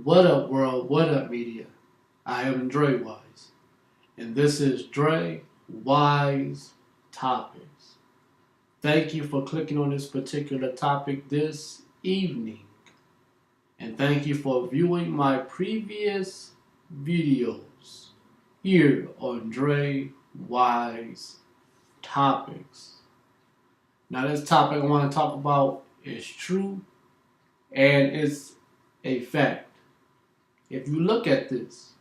What up, world? What up, media? I am Drewize, and this is Drewize Topics. Thank you for clicking on this particular topic this evening, and thank you for viewing my previous videos here on Drewize Topics. Now, this topic I want to talk about is true and it's a fact. If you look at this,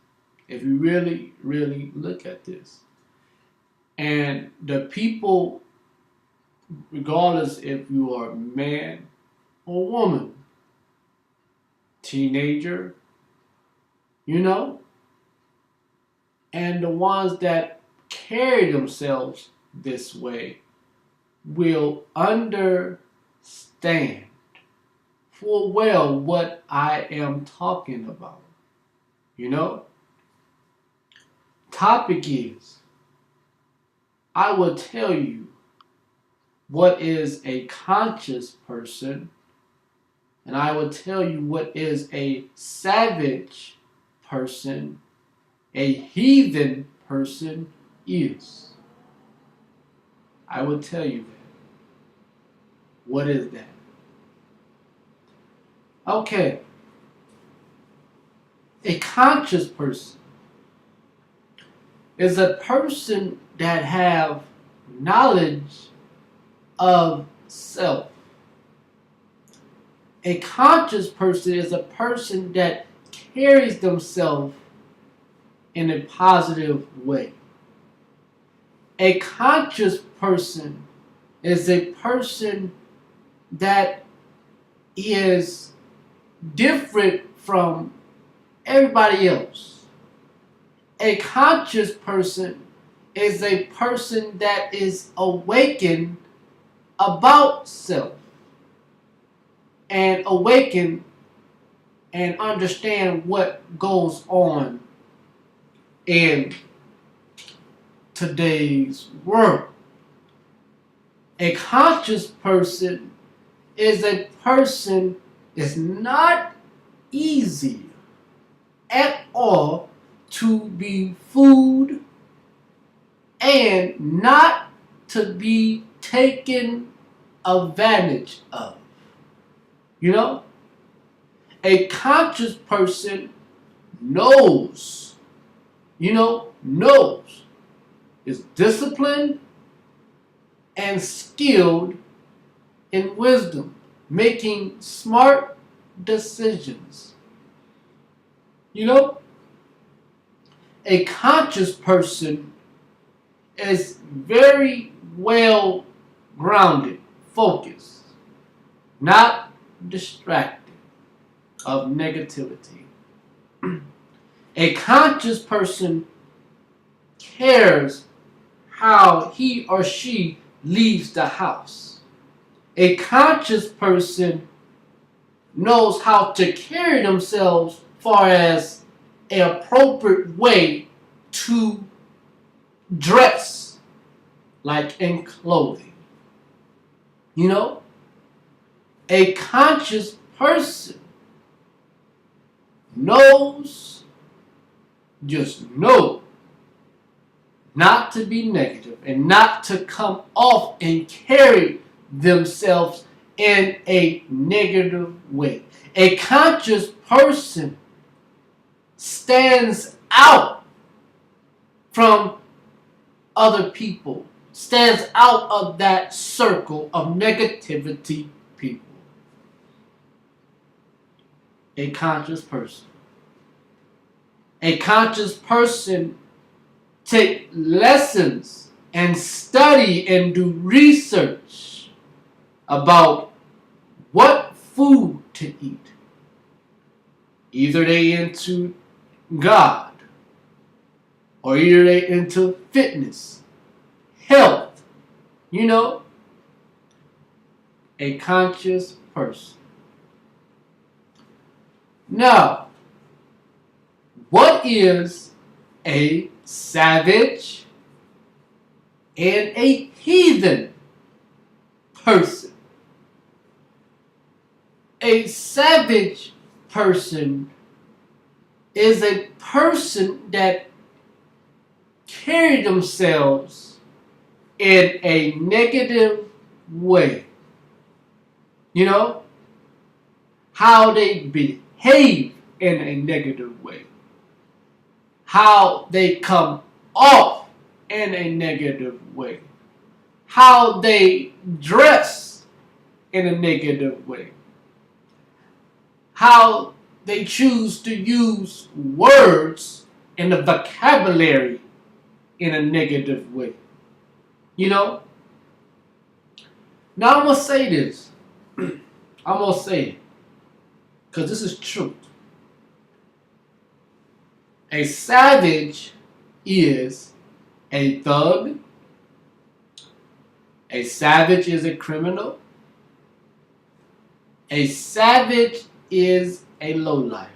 if you really, really look at this, and the people, regardless if you are a man or woman, teenager, you know, and the ones that carry themselves this way will understand full well what I am talking about. You know? Topic is, I will tell you what is a conscious person, and I will tell you what is a savage person, a heathen person is. I will tell you that. What is that? Okay. A conscious person is a person that have knowledge of self. A conscious person is a person that carries themselves in a positive way. A conscious person is a person that is different from everybody else. A conscious person is a person that is awakened about self and awaken and understand what goes on in today's world. A conscious person is a person that's not easy at all to be fooled and not to be taken advantage of. You know, a conscious person knows, knows, is disciplined and skilled in wisdom, making smart decisions. You know, a conscious person is very well grounded, focused, not distracted of negativity. A conscious person cares how he or she leaves the house. A conscious person knows how to carry themselves far as an appropriate way to dress, like in clothing. You know, a conscious person knows, just know, not to be negative and not to come off and carry themselves in a negative way. A conscious person stands out from other people, stands out of that circle of negativity people. A conscious person. A conscious person take lessons and study and do research about what food to eat. Either they into God, or either they into fitness, health, a conscious person. Now, what is a savage and a heathen person? A savage person is a person that carry themselves in a negative way. You know, how they behave in a negative way, how they come off in a negative way, how they dress in a negative way, how they choose to use words in the vocabulary in a negative way. You know? Now I'm going to say this. I'm going to say it. Because this is truth. A savage is a thug. A savage is a criminal. A savage is a lowlife.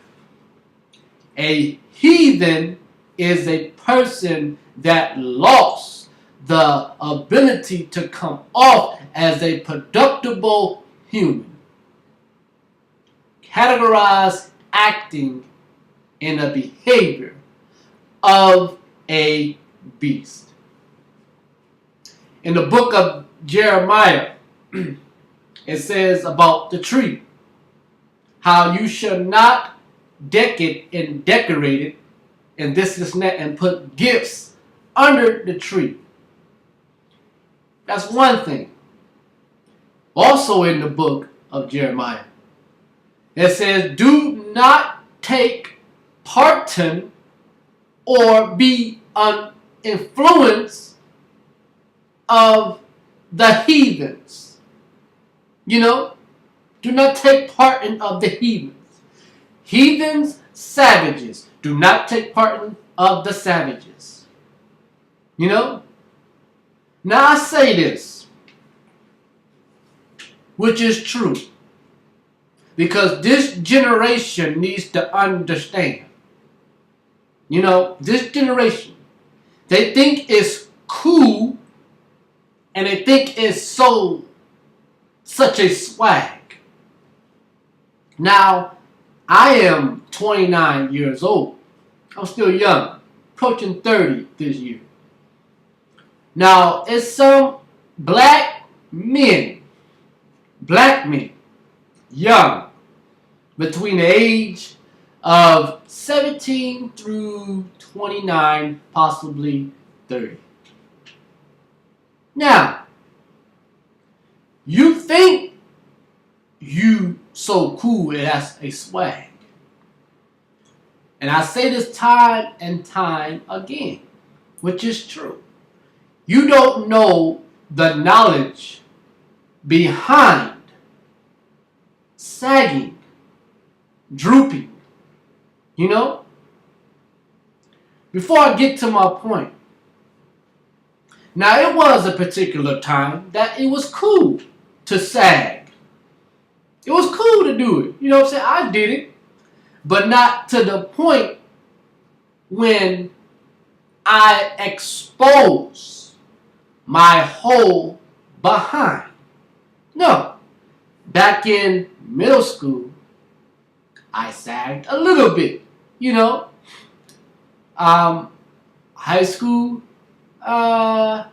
A heathen is a person that lost the ability to come off as a productive human. Categorize acting in a behavior of a beast. In the book of Jeremiah, it says about the tree, how you shall not deck it and decorate it and this and that and put gifts under the tree. That's one thing. Also in the book of Jeremiah, it says, do not take part or be an influence of the heathens. You know, do not take part in of the heathens. Heathens, savages. Do not take part in of the savages. You know? Now I say this, which is true, because this generation needs to understand. You know, this generation, they think it's cool and they think it's such a swag. Now, I am 29 years old. I'm still young, approaching 30 this year. Now, it's some black men, young, between the age of 17 through 29, possibly 30. Now, you think you so cool and that's a swag. And I say this time and time again, which is true. You don't know the knowledge behind sagging, drooping, you know? Before I get to my point, now it was a particular time that it was cool to sag. It was cool to do it. You know what I'm saying? I did it. But not to the point when I expose my whole behind. No. Back in middle school, I sagged a little bit. You know? High school, I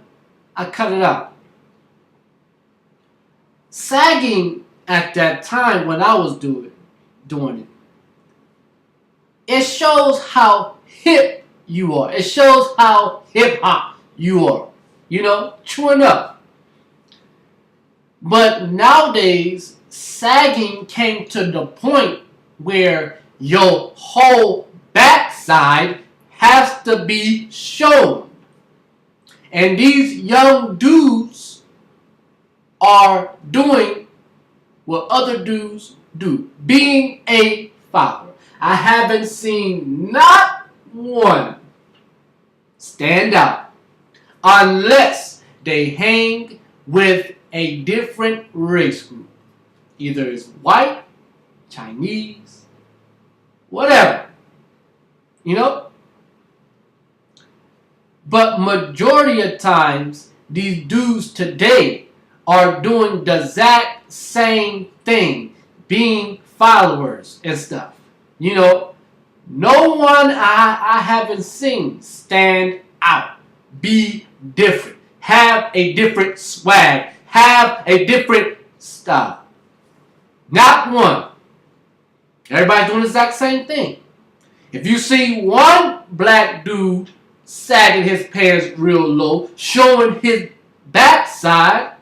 cut it out. Sagging at that time when I was doing it, it shows how hip you are. It shows how hip hop you are. You know, true enough. But nowadays, sagging came to the point where your whole backside has to be shown. And these young dudes are doing what other dudes do, being a follower. I haven't seen not one stand out unless they hang with a different race group. Either it's white, Chinese, whatever. You know? But majority of times, these dudes today are doing the exact same thing, being followers and stuff. You know, No one I haven't seen stand out. Be different. Have a different swag. Have a different style. Not one. Everybody's doing the exact same thing. If you see one black dude sagging his pants real low, showing his backside,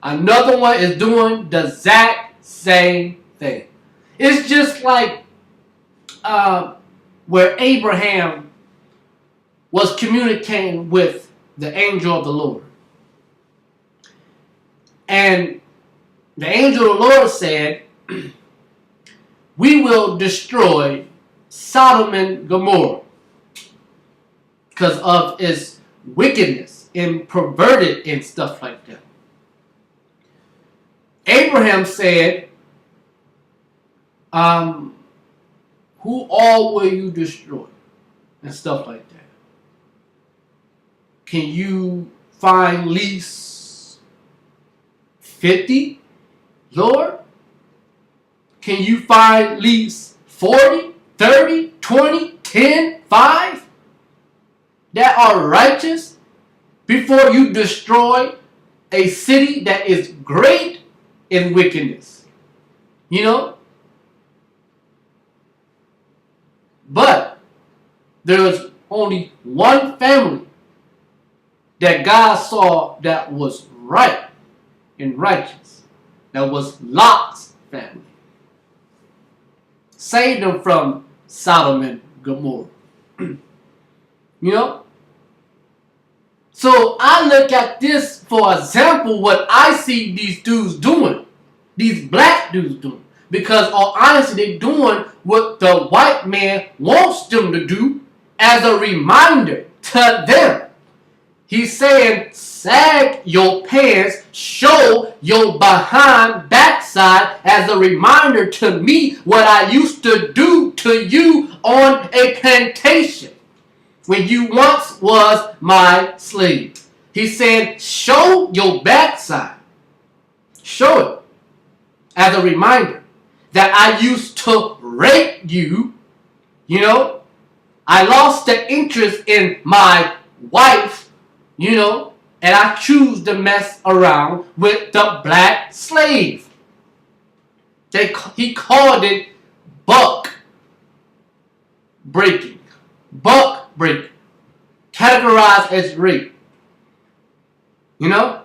another one is doing the exact same thing. It's just like where Abraham was communicating with the angel of the Lord. And the angel of the Lord said, we will destroy Sodom and Gomorrah because of its wickedness and perverted and stuff like that. Abraham said, who all will you destroy? And stuff like that. Can you find least 50, Lord? Can you find least 40, 30, 20, 10, 5 that are righteous before you destroy a city that is great in wickedness? You know? But there was only one family that God saw that was right and righteous. That was Lot's family. Saved them from Sodom and Gomorrah. You know? So I look at this for example, what I see these dudes doing. These black dudes doing. Because all honesty, they're doing what the white man wants them to do as a reminder to them. He's saying, sag your pants, show your behind backside as a reminder to me what I used to do to you on a plantation when you once was my slave. He said, show your backside. Show it as a reminder that I used to rape you. You know, I lost the interest in my wife, you know, and I choose to mess around with the black slave. He called it buck breaking. Buck breaking. Categorized as rape. You know?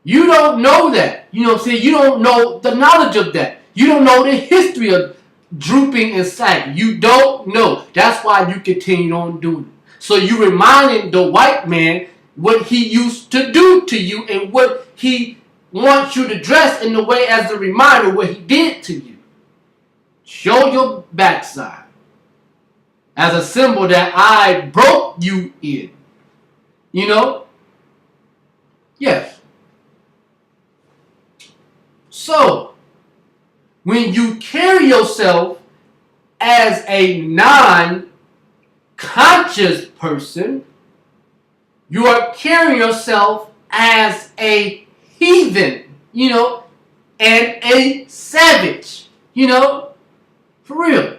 You don't know that. You know what I'm saying? You don't know the knowledge of that. You don't know the history of drooping and sagging. You don't know. That's why you continue on doing it. So you reminding the white man what he used to do to you and what he wants you to dress in the way as a reminder what he did to you. Show your backside as a symbol that I broke you in. You know? Yes. So, when you carry yourself as a non-conscious person, you are carrying yourself as a heathen, you know, and a savage, you know, for real.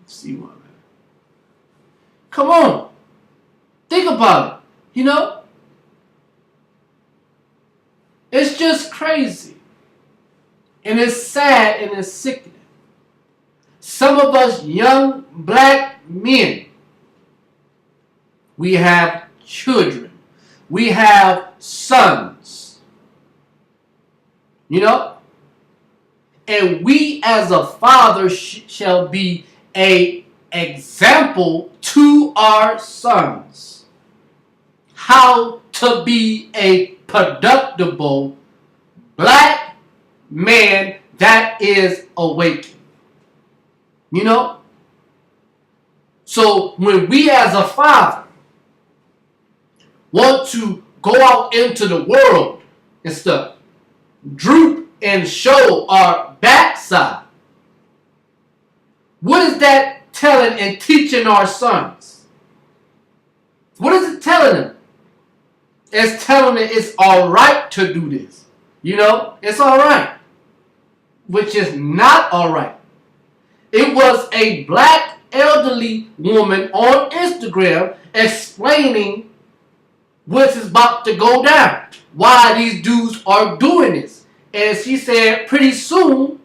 Let's see what, man. Come on. Think about it, you know. It's just crazy. And it's sad and it's sickening. Some of us young black men, we have children. We have sons. You know? And we as a father shall be an example to our sons. How to be a productive black man that is awakened. You know? So when we as a father want to go out into the world and stuff, droop and show our backside, what is that telling and teaching our sons? What is it telling them? It's telling them it's alright to do this. You know? It's alright. Which is not alright. It was a black elderly woman on Instagram explaining what's about to go down, why these dudes are doing this. And she said pretty soon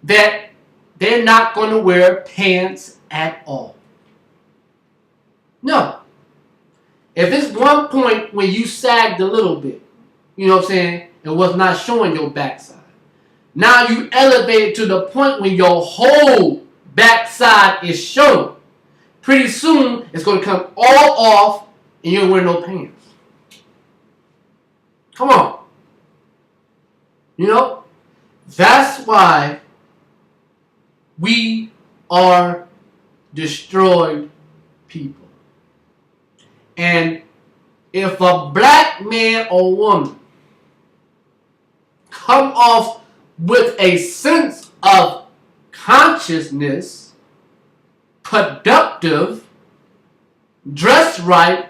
that they're not going to wear pants at all. No. If it's one point when you sagged a little bit, you know what I'm saying, and was not showing your backside, now you elevate to the point when your whole backside is showing. Pretty soon, it's going to come all off and you don't wear no pants. Come on. You know, that's why we are destroyed people. And if a black man or woman come off with a sense of consciousness, productive, dressed right,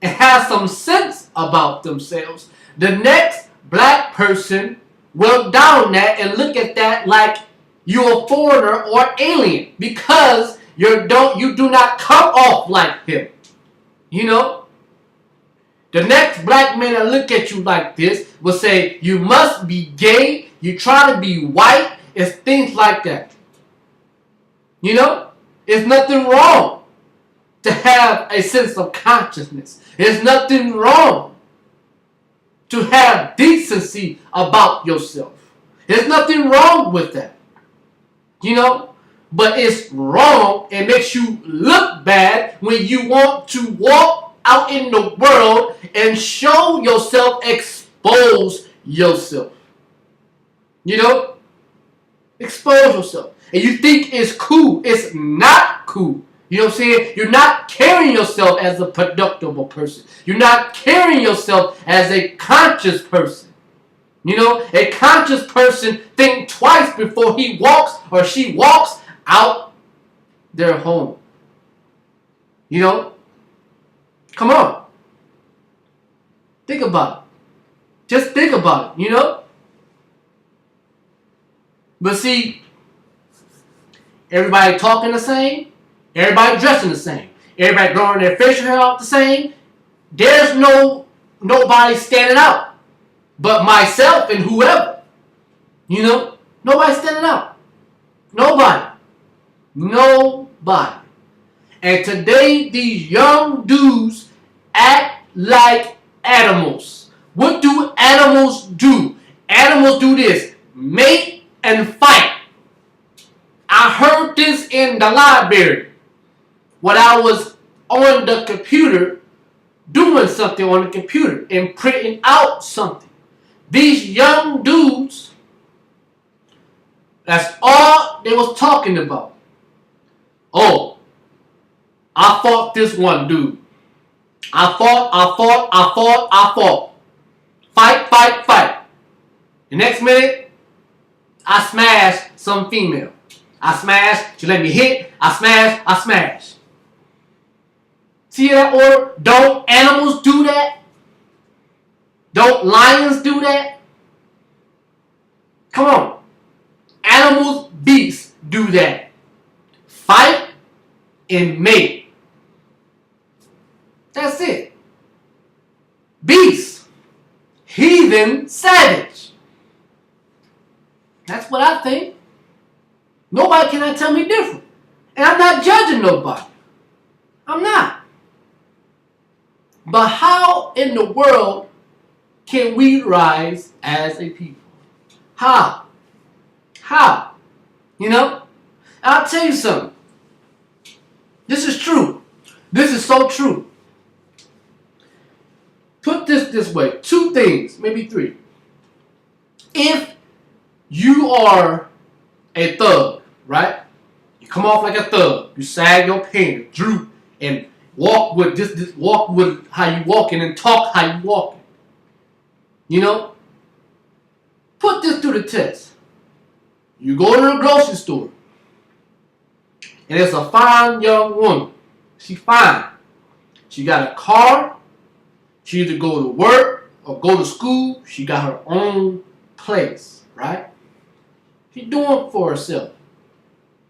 and have some sense about themselves, the next black person will down that and look at that like you're a foreigner or alien because you do not come off like him. You know? The next black man that look at you like this will say, you must be gay, you try to be white, it's things like that. You know? It's nothing wrong to have a sense of consciousness. There's nothing wrong to have decency about yourself. There's nothing wrong with that. You know? But it's wrong. It makes you look bad when you want to walk out in the world and show yourself, expose yourself. You know? Expose yourself. And you think it's cool. It's not cool. You know what I'm saying? You're not carrying yourself as a productive person. You're not carrying yourself as a conscious person. You know, a conscious person think twice before he walks or she walks out their home. You know? Come on. Think about it. Just think about it, you know? But see, everybody talking the same. Everybody dressing the same. Everybody growing their facial hair out the same. There's nobody standing out but myself and whoever. You know? Nobody standing out. Nobody. Nobody. And today, these young dudes act like animals. What do animals do? Animals do this. Mate and fight. I heard this in the library when I was on the computer doing something on the computer and printing out something. These young dudes, that's all they was talking about. Oh, I fought this one dude. I fought. Fight. The next minute, I smashed some female. I smashed, she let me hit, I smash. See that order? Don't animals do that? Don't lions do that? Come on. Animals, beasts do that. Fight and mate. That's it. Beast. Heathen, savage. That's what I think. Nobody cannot tell me different. And I'm not judging nobody. I'm not. But how in the world can we rise as a people? How? You know? I'll tell you something. This is true. This is so true. Put this way. 2 things, maybe 3. If you are a thug, right? You come off like a thug. You sag your pants, droop, and walk with walk with how you walking and talk how you walking. You know? Put this to the test. You go to the grocery store, and it's a fine young woman. She fine. She got a car. She either go to work or go to school. She got her own place, right? She's doing it for herself.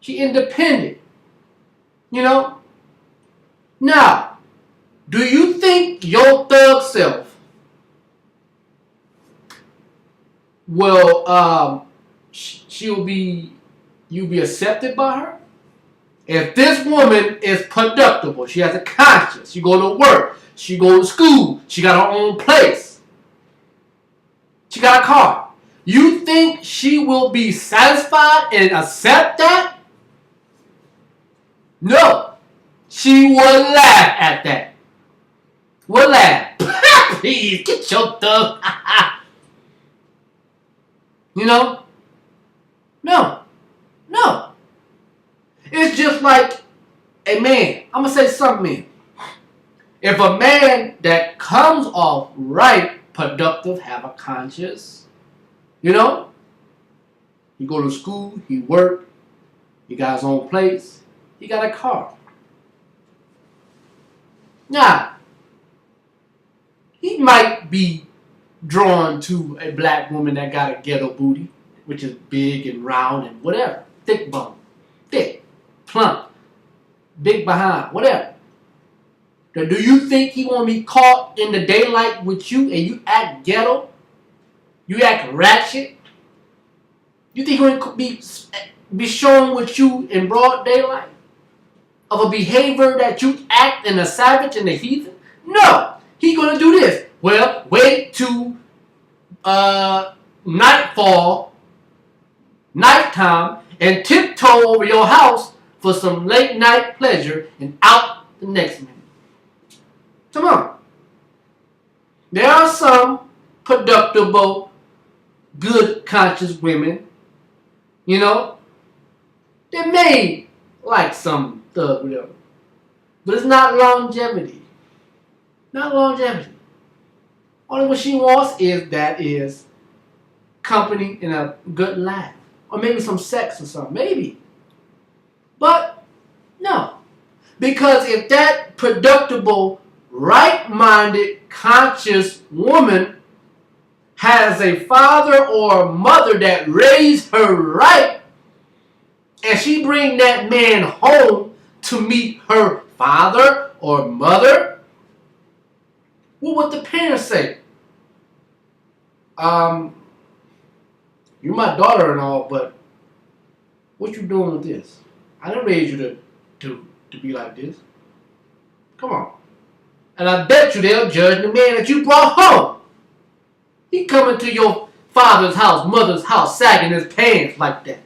She independent. You know? Now, do you think your thug self will you'll be accepted by her? If this woman is productive, she has a conscience, she go to work, she go to school, she got her own place, she got a car, you think she will be satisfied and accept that? No. She will laugh at that. Will laugh. Please, get your thug. You know? No. No. It's just like a man. I'm going to say something. If a man that comes off right, productive, have a conscience, you know, he go to school, he work, he got his own place, he got a car. Now, he might be drawn to a black woman that got a ghetto booty, which is big and round and whatever, thick bone, thick, plump, big behind, whatever. Now, do you think he want to be caught in the daylight with you and you act ghetto? You act ratchet? You think he want to be shown with you in broad daylight? Of a behavior that you act in a savage and a heathen? No. He gonna do this. Well, wait to nightfall, nighttime, and tiptoe over your house for some late night pleasure and out the next minute. Come on. There are some productive, good, conscious women, you know, that may like some thug, whatever. But it's not longevity. Not longevity. Only what she wants is company and a good laugh. Or maybe some sex or something. Maybe. But no. Because if that productive, right-minded, conscious woman has a father or a mother that raised her right, and she bring that man home to meet her father or mother, what would the parents say? You're my daughter and all, but what you doing with this? I didn't raise you to be like this. Come on. And I bet you they'll judge the man that you brought home. He coming to your father's house, mother's house, sagging his pants like that.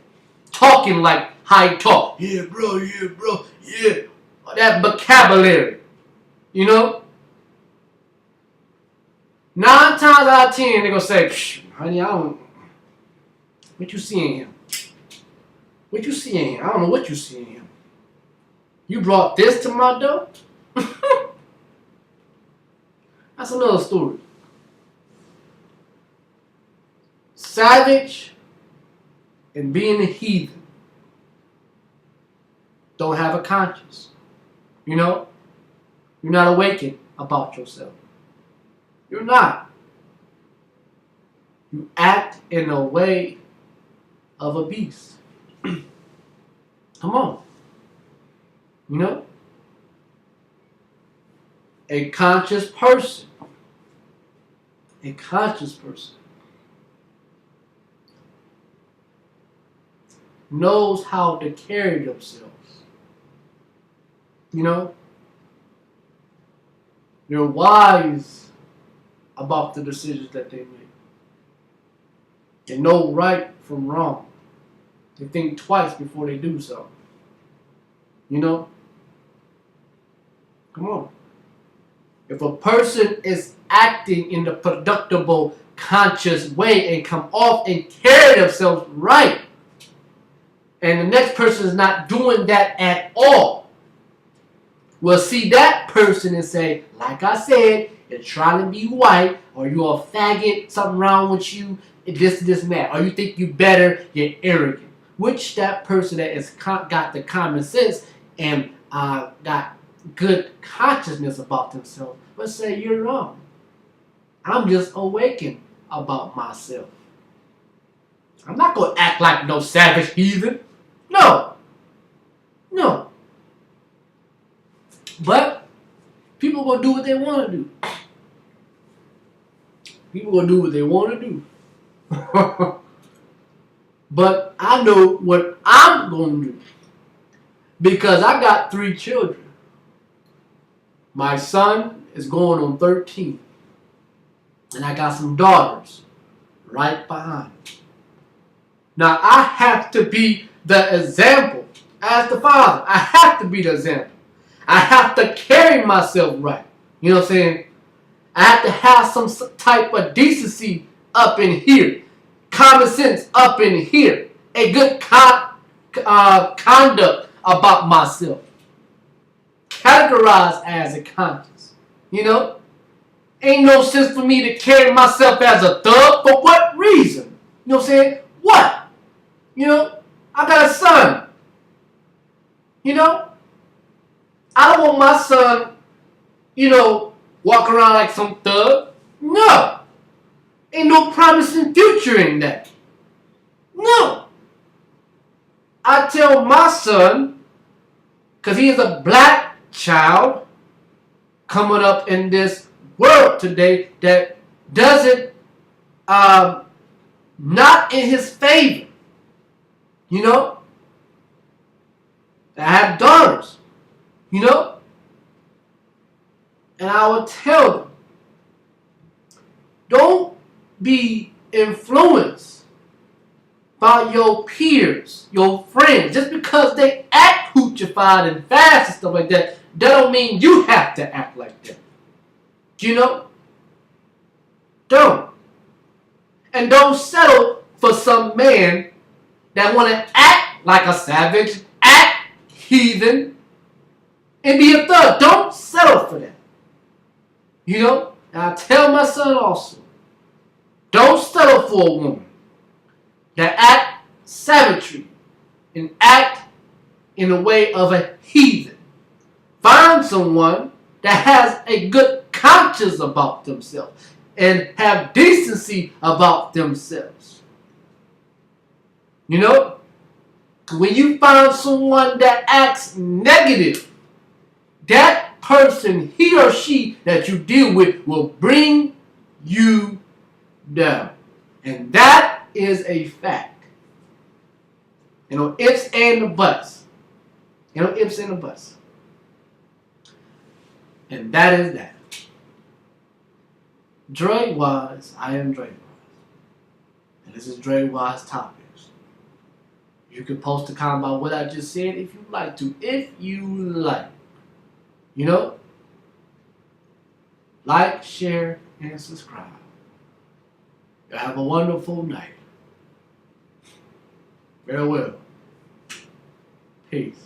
Talking like how he talk. Yeah, bro, yeah. That vocabulary. You know? 9 times out of 10, they're going to say, honey, I don't... What you see in him? What you see in him? I don't know what you see in him. You brought this to my door? That's another story. Savage and being a heathen don't have a conscience. You know? You're not awakened about yourself. You're not. You act in a way of a beast. Come on. You know? A conscious person. A conscious person knows how to carry themselves. You know? They're wise about the decisions that they make. They know right from wrong. They think twice before they do so. You know? Come on. If a person is acting in the productive, conscious way and come off and carry themselves right, and the next person is not doing that at all, we'll see that person and say, like I said, you're trying to be white, or you're a faggot, something wrong with you, this, and that. Or you think you better, you're arrogant. Which that person that is got the common sense and got good consciousness about themselves, but say you're wrong. I'm just awakened about myself. I'm not going to act like no savage heathen. No. No. But people gonna do what they want to do. People gonna do what they want to do. But I know what I'm gonna do because I got 3 children. My son is going on 13, and I got some daughters right behind me. Now I have to be the example as the father. I have to be the example. I have to carry myself right. You know what I'm saying? I have to have some type of decency up in here. Common sense up in here. A good conduct about myself. Categorized as a conscience. You know? Ain't no sense for me to carry myself as a thug. For what reason? You know what I'm saying? What? You know? I got a son. You know? I don't want my son, you know, walk around like some thug. No. Ain't no promising future in that. No. I tell my son, because he is a black child coming up in this world today that doesn't, not in his favor. You know? I have daughters. You know? And I will tell them, don't be influenced by your peers, your friends. Just because they act hoochified and fast and stuff like that, that don't mean you have to act like that. You know? Don't. And don't settle for some man that want to act like a savage, act heathen, and be a thug. Don't settle for that. You know? And I tell my son also, don't settle for a woman that act savagery and act in the way of a heathen. Find someone that has a good conscience about themselves and have decency about themselves. You know? When you find someone that acts negative, that person, he or she that you deal with will bring you down. And that is a fact. You know, ifs and the buts. You know, ifs and the buts. And that is that. Drewize, I am Drewize. And this is Drewize Topics. You can post a comment about what I just said if you like to. If you like. You know? Like, share, and subscribe. You have a wonderful night. Farewell. Peace.